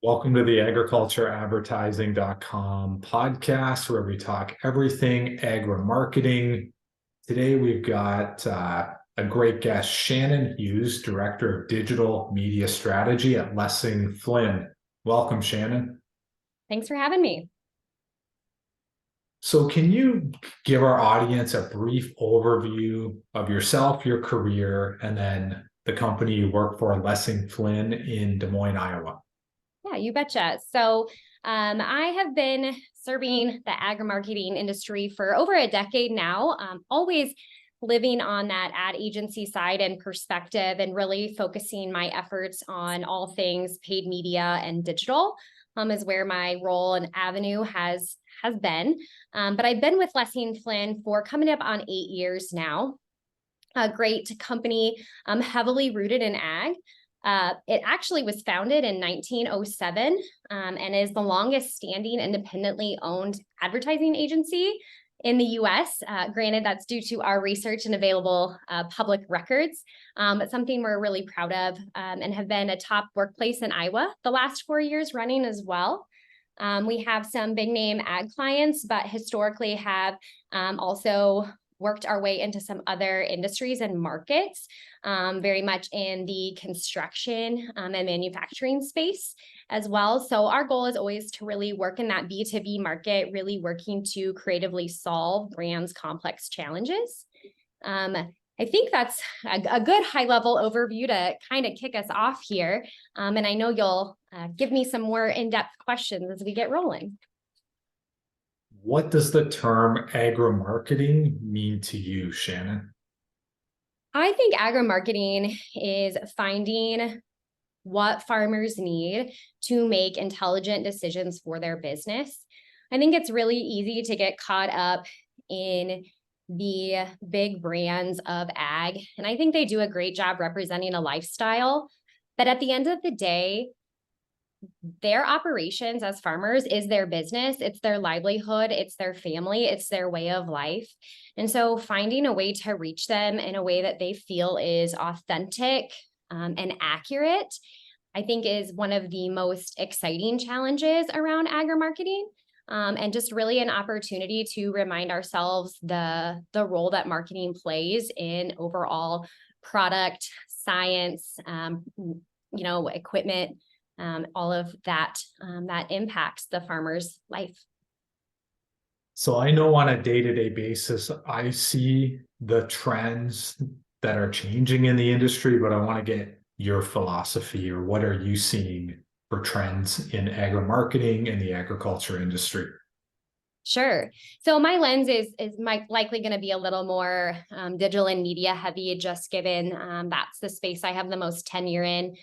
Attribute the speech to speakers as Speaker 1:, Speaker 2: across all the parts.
Speaker 1: Welcome to the agricultureadvertising.com podcast where we talk everything agri-marketing. Today we've got a great guest, Shannon Hughes, Director of Digital Media Strategy at Lessing-Flynn. Welcome, Shannon.
Speaker 2: Thanks for having me.
Speaker 1: So can you give our audience a brief overview of yourself, your career, and then the company you work for, Lessing-Flynn in Des Moines, Iowa?
Speaker 2: Yeah, you betcha. I have been serving the agri-marketing industry for over a decade now, always living on that ad agency side and perspective and really focusing my efforts on all things paid media and digital is where my role and avenue has been. But I've been with Lessing-Flynn for coming up on 8 years now. A great company, heavily rooted in ag. It actually was founded in 1907 and is the longest standing independently owned advertising agency in the US. Granted, that's due to our research and available public records, but something we're really proud of and have been a top workplace in Iowa the last 4 years running as well. We have some big name ag clients, but historically have also worked our way into some other industries and markets, very much in the construction and manufacturing space as well. So our goal is always to really work in that B2B market, really working to creatively solve brands' complex challenges. I think that's a good high-level overview to kind of kick us off here. And I know you'll give me some more in-depth questions as we get rolling.
Speaker 1: What does the term agri-marketing mean to you, Shannon?
Speaker 2: I think agri-marketing is finding what farmers need to make intelligent decisions for their business. I think it's really easy to get caught up in the big brands of ag, and I think they do a great job representing a lifestyle. But at the end of the day, their operations as farmers is their business, it's their livelihood, it's their family, it's their way of life. And so finding a way to reach them in a way that they feel is authentic and accurate, I think is one of the most exciting challenges around agri-marketing. And just really an opportunity to remind ourselves the role that marketing plays in overall product, science, equipment, all of that that impacts the farmer's life.
Speaker 1: So I know on a day-to-day basis, I see the trends that are changing in the industry, but I want to get your philosophy, or what are you seeing for trends in agri-marketing and the agriculture industry?
Speaker 2: Sure. So my lens is likely going to be a little more digital and media heavy, just given that's the space I have the most tenure in.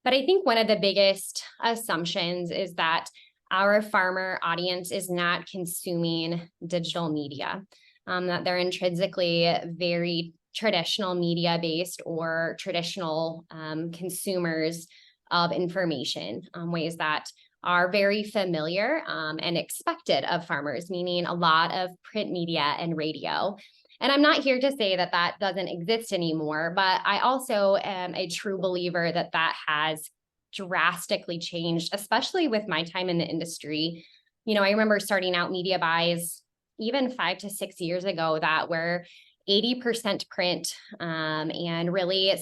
Speaker 2: But I think one of the biggest assumptions is that our farmer audience is not consuming digital media, that they're intrinsically very traditional media based or traditional consumers of information, ways that are very familiar and expected of farmers, meaning a lot of print media and radio. And I'm not here to say that that doesn't exist anymore, but I also am a true believer that that has drastically changed, especially with my time in the industry. I remember starting out media buys even 5 to 6 years ago that were 80% print and really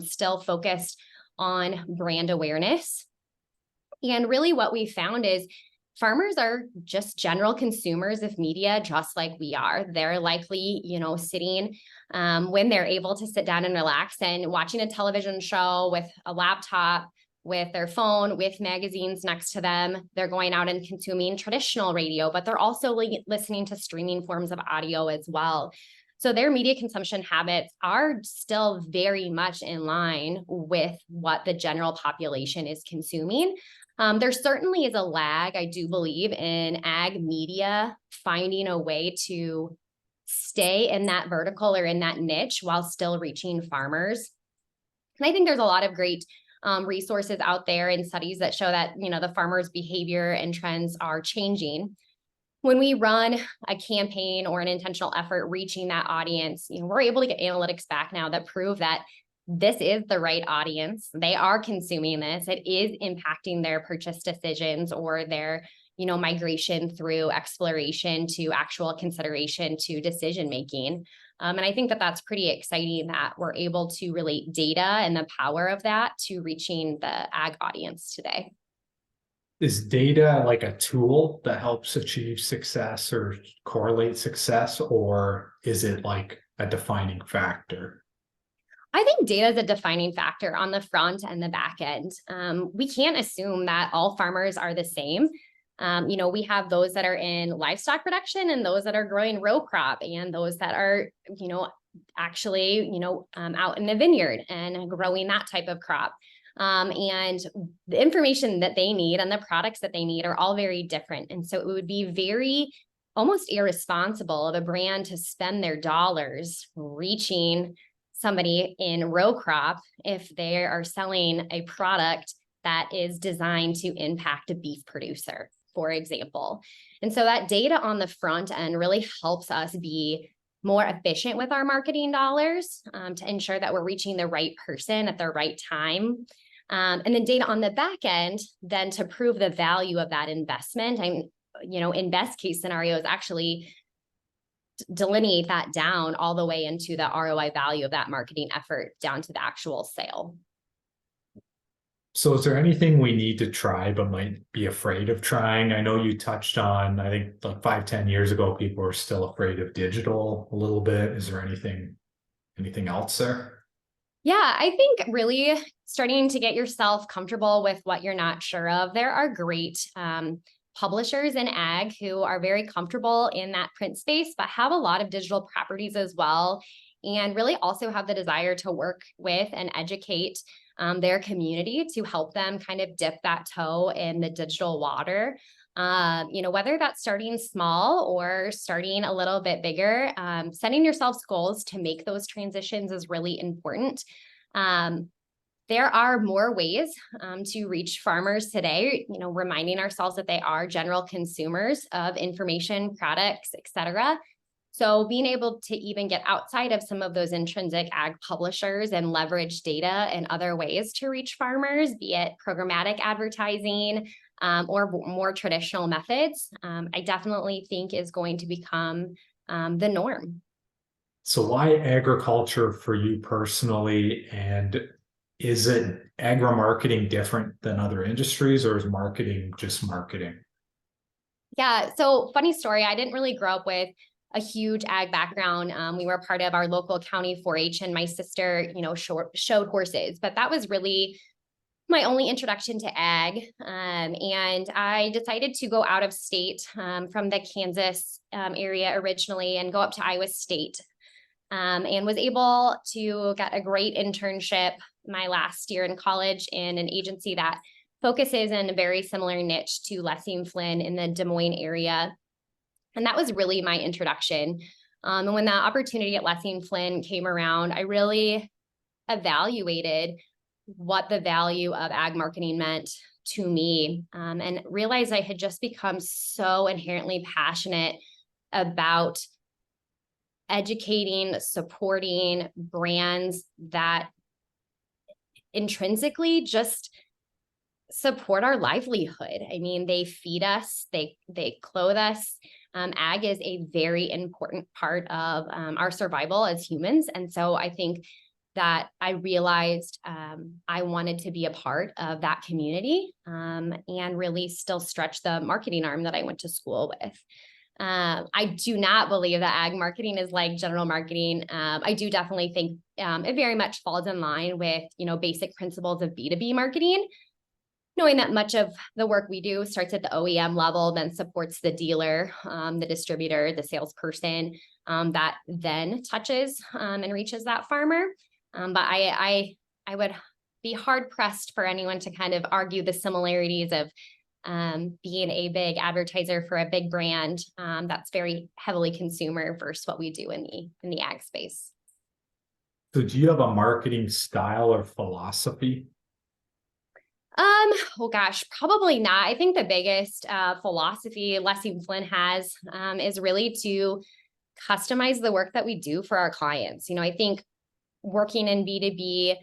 Speaker 2: still focused on brand awareness. And really what we found is farmers are just general consumers of media, just like we are. They're likely, sitting when they're able to sit down and relax and watching a television show with a laptop, with their phone, with magazines next to them. They're going out and consuming traditional radio, but they're also listening to streaming forms of audio as well. So their media consumption habits are still very much in line with what the general population is consuming. There certainly is a lag, I do believe, in ag media finding a way to stay in that vertical or in that niche while still reaching farmers. And I think there's a lot of great resources out there and studies that show that, the farmers' behavior and trends are changing. When we run a campaign or an intentional effort reaching that audience, we're able to get analytics back now that prove that this is the right audience. They are consuming this. It is impacting their purchase decisions or their, migration through exploration to actual consideration to decision making. And I think that that's pretty exciting that we're able to relate data and the power of that to reaching the ag audience today.
Speaker 1: Is data like a tool that helps achieve success or correlate success, or is it like a defining factor?
Speaker 2: I think data is a defining factor on the front and the back end. We can't assume that all farmers are the same. We have those that are in livestock production and those that are growing row crop and those that are, actually, out in the vineyard and growing that type of crop. And the information that they need and the products that they need are all very different. And so it would be very almost irresponsible of a brand to spend their dollars reaching somebody in row crop if they are selling a product that is designed to impact a beef producer, for example. And so that data on the front end really helps us be more efficient with our marketing dollars to ensure that we're reaching the right person at the right time. And then data on the back end, then to prove the value of that investment. And, in best case scenarios, actually delineate that down all the way into the ROI value of that marketing effort down to the actual sale.
Speaker 1: So is there anything we need to try but might be afraid of trying? I know you touched on, I think like 5-10 years ago, people were still afraid of digital a little bit. Is there anything else there?
Speaker 2: Yeah, I think really starting to get yourself comfortable with what you're not sure of. There are great publishers in ag who are very comfortable in that print space, but have a lot of digital properties as well, and really also have the desire to work with and educate their community to help them kind of dip that toe in the digital water. Whether that's starting small or starting a little bit bigger, setting yourselves goals to make those transitions is really important. There are more ways to reach farmers today, reminding ourselves that they are general consumers of information, products, et cetera. So being able to even get outside of some of those intrinsic ag publishers and leverage data in other ways to reach farmers, be it programmatic advertising or more traditional methods, I definitely think is going to become the norm.
Speaker 1: So why agriculture for you personally? And is it agri-marketing different than other industries, or is marketing just marketing?
Speaker 2: Yeah, so funny story. I didn't really grow up with a huge ag background. We were part of our local county 4-H, and my sister, showed horses, but that was really my only introduction to ag. And I decided to go out of state from the Kansas area originally and go up to Iowa State. And was able to get a great internship my last year in college in an agency that focuses in a very similar niche to Lessing-Flynn in the Des Moines area. And that was really my introduction. And when the opportunity at Lessing-Flynn came around, I really evaluated what the value of ag marketing meant to me, and realized I had just become so inherently passionate about educating, supporting brands that intrinsically just support our livelihood. I mean, they feed us, they clothe us. Ag is a very important part of our survival as humans. And so I think that I realized I wanted to be a part of that community and really still stretch the marketing arm that I went to school with. I do not believe that ag marketing is like general marketing. I do definitely think it very much falls in line with, basic principles of B2B marketing, knowing that much of the work we do starts at the OEM level, then supports the dealer, the distributor, the salesperson that then touches and reaches that farmer. But I would be hard pressed for anyone to kind of argue the similarities of being a big advertiser for a big brand that's very heavily consumer versus what we do in the ag space.
Speaker 1: So do you have a marketing style or philosophy?
Speaker 2: Oh gosh, probably not. I think the biggest philosophy Lessing-Flynn has is really to customize the work that we do for our clients. I think working in B2B,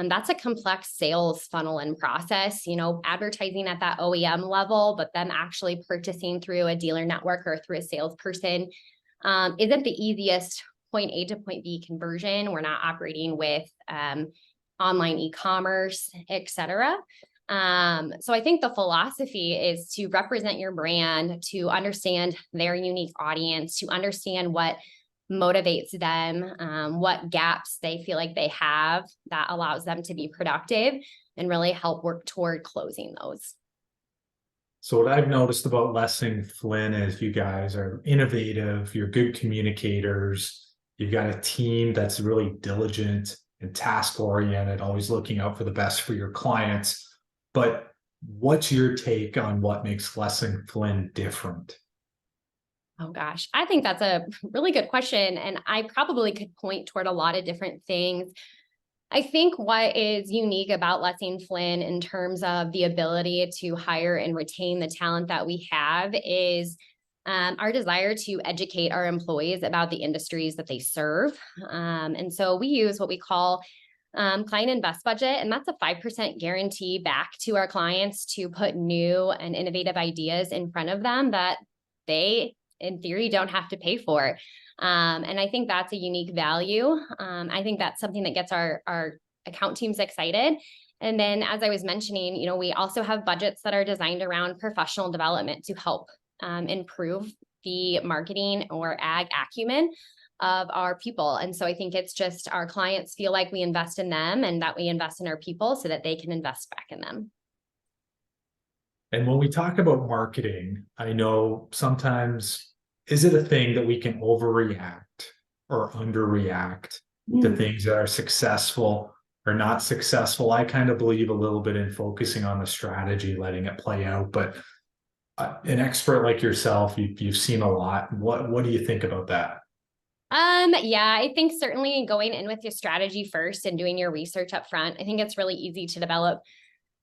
Speaker 2: that's a complex sales funnel and process, advertising at that OEM level, but then actually purchasing through a dealer network or through a salesperson isn't the easiest point A to point B conversion. We're not operating with online e-commerce, et cetera. So I think the philosophy is to represent your brand, to understand their unique audience, to understand what motivates them, what gaps they feel like they have that allows them to be productive, and really help work toward closing those.
Speaker 1: So what I've noticed about Lessing-Flynn is you guys are innovative, you're good communicators, you've got a team that's really diligent and task oriented, always looking out for the best for your clients. But what's your take on what makes Lessing-Flynn different?
Speaker 2: Oh gosh, I think that's a really good question. And I probably could point toward a lot of different things. I think what is unique about Lessing-Flynn in terms of the ability to hire and retain the talent that we have is our desire to educate our employees about the industries that they serve. And so we use what we call client invest budget, and that's a 5% guarantee back to our clients to put new and innovative ideas in front of them that they, in theory, don't have to pay for. And I think that's a unique value. I think that's something that gets our account teams excited. And then, as I was mentioning, we also have budgets that are designed around professional development to help improve the marketing or ag acumen of our people. And so I think it's just our clients feel like we invest in them and that we invest in our people so that they can invest back in them.
Speaker 1: And when we talk about marketing, I know sometimes, is it a thing that we can overreact or underreact to things that are successful or not successful? I kind of believe a little bit in focusing on the strategy, letting it play out. But an expert like yourself, you've seen a lot. What do you think about that?
Speaker 2: Yeah, I think certainly going in with your strategy first and doing your research up front, I think it's really easy to develop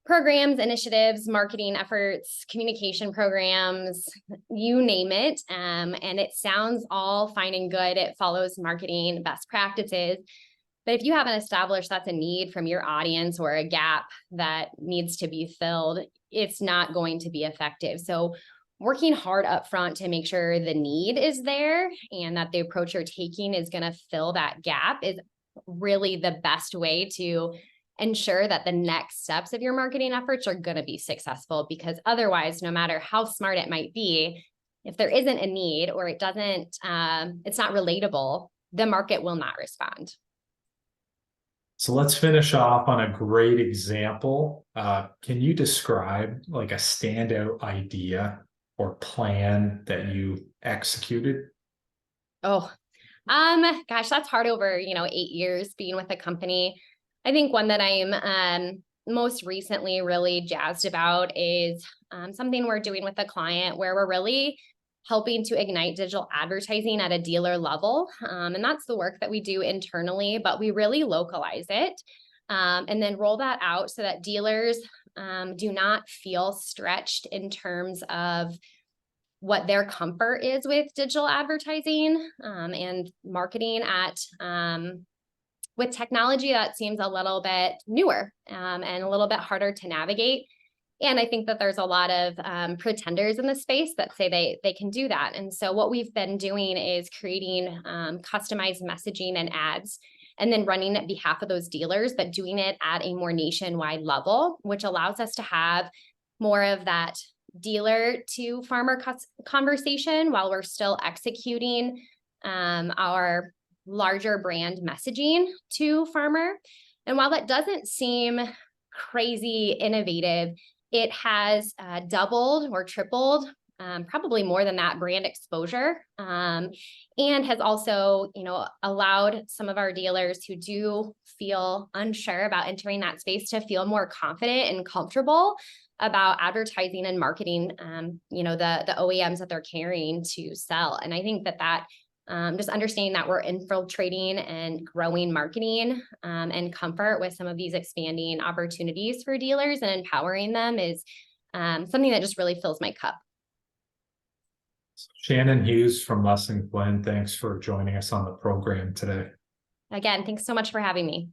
Speaker 2: programs, initiatives, marketing efforts, communication programs, you name it. And it sounds all fine and good. It follows marketing best practices. But if you haven't established that's a need from your audience or a gap that needs to be filled, it's not going to be effective. So working hard up front to make sure the need is there and that the approach you're taking is going to fill that gap is really the best way to ensure that the next steps of your marketing efforts are going to be successful, because otherwise, no matter how smart it might be, if there isn't a need or it doesn't, it's not relatable, the market will not respond.
Speaker 1: So let's finish off on a great example. Can you describe like a standout idea or plan that you executed?
Speaker 2: Oh, gosh, that's hard over, 8 years being with a company. I think one that I'm most recently really jazzed about is something we're doing with a client where we're really helping to ignite digital advertising at a dealer level. And that's the work that we do internally, but we really localize it and then roll that out so that dealers do not feel stretched in terms of what their comfort is with digital advertising and marketing at with technology that seems a little bit newer and a little bit harder to navigate. And I think that there's a lot of pretenders in the space that say they can do that. And so what we've been doing is creating customized messaging and ads and then running at behalf of those dealers, but doing it at a more nationwide level, which allows us to have more of that dealer to farmer conversation while we're still executing our larger brand messaging to farmer. And while that doesn't seem crazy innovative, it has doubled or tripled, probably more than that, brand exposure, and has also, allowed some of our dealers who do feel unsure about entering that space to feel more confident and comfortable about advertising and marketing, the OEMs that they're carrying to sell. And I think that just understanding that we're infiltrating and growing marketing and comfort with some of these expanding opportunities for dealers and empowering them is something that just really fills my cup.
Speaker 1: Shannon Hughes from Lessing-Flynn, thanks for joining us on the program today.
Speaker 2: Again, thanks so much for having me.